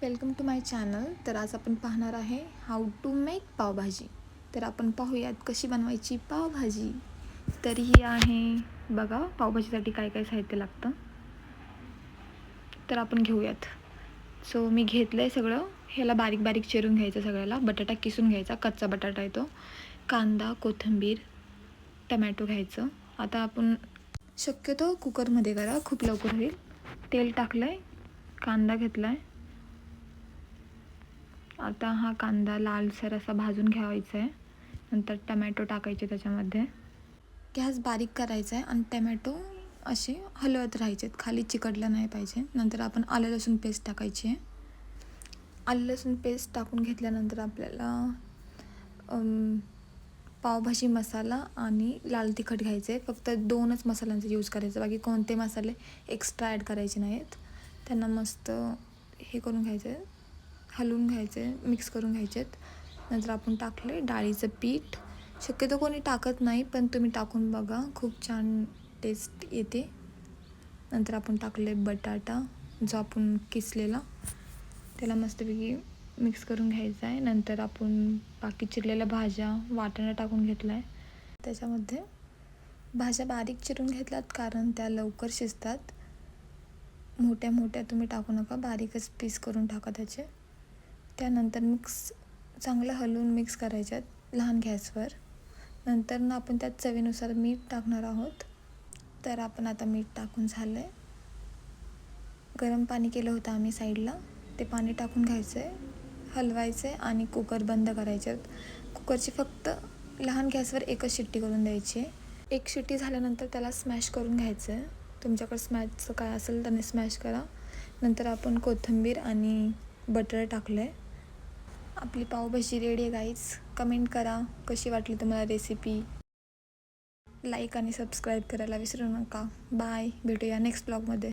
Welcome to my channel. तर आज आपण पाहणार आहे हाऊ टू मेक पावभाजी. तर आपण पाहूयात कशी बनवायची पावभाजी. तर ही आहे बघा पावभाजीसाठी काय काय साहित्य लागतं. तर आपण घेऊयात. सो मी घेतलं आहे सगळं. ह्याला बारीक बारीक चिरून घ्यायचं सगळ्याला. बटाटा किसून घ्यायचा, कच्चा बटाटा आहे तो. कांदा, कोथिंबीर, टमॅटो घ्यायचं. आता आपण शक्यतो कुकरमध्ये करा, खूप लवकर होईल. तेल टाकलं आहे, कांदा घेतला आहे. आता हा कांदा लालसर असा भाजून घ्यायचा आहे. नंतर टमॅटो टाकायचे त्याच्यामध्ये. गॅस बारीक करायचा आहे आणि टमॅटो असे हलवत राहायचे, खाली चिकटलं नाही पाहिजे. नंतर आपण आलं लसूण पेस्ट टाकायची आहे. आलं लसूण पेस्ट टाकून घेतल्यानंतर आपल्याला पावभाजी मसाला आणि लाल तिखट घ्यायचे. फक्त 2च मसाल्यांचा यूज करायचा, बाकी कोणते मसाले एक्स्ट्रा ॲड करायचे नाहीत. त्यांना मस्त हे करून घ्यायचं आहे, हलवून घ्यायचे, मिक्स करून घ्यायचेत. नंतर आपण टाकले डाळीचं पीठ. शक्यतो कोणी टाकत नाही, पण तुम्ही टाकून बघा, खूप छान टेस्ट येते. नंतर आपण टाकले बटाटा जो आपण किसलेला, त्याला मस्तपैकी मिक्स करून घ्यायचं आहे. नंतर आपण बाकी चिरलेल्या भाज्या वाटणं टाकून घेतलं आहे. त्याच्यामध्ये भाज्या बारीक चिरून घेतल्यात कारण त्या लवकर शिजतात. मोठ्या मोठ्या तुम्ही टाकू नका, बारीकच पीस करून टाका त्याचे. त्यानंतर चांगलं हलवून मिक्स करायच्यात लहान गॅसवर. नंतर आपण त्यात चवीनुसार मीठ टाकणार आहोत. तर आपण आता मीठ टाकून झालं आहे. गरम पाणी केलं होतं आम्ही साईडला, ते पाणी टाकून घ्यायचं आहे, हलवायचं आहे आणि कुकर बंद करायचे. कुकरची फक्त लहान गॅसवर एकच शिट्टी करून द्यायची आहे. एक शिट्टी झाल्यानंतर त्याला स्मॅश करून घ्यायचं आहे. तुमच्याकडे स्मॅशचं काय असेल त्याने स्मॅश करा. नंतर आपण कोथिंबीर आणि बटर टाकलं आहे. आपली पावभाजी रेडी आहे गाईज. कमेंट करा कशी वाटली तुम्हाला रेसिपी. लाईक आणि सबस्क्राईब करायला विसरू नका. बाय, भेटूया नेक्स्ट ब्लॉगमध्ये.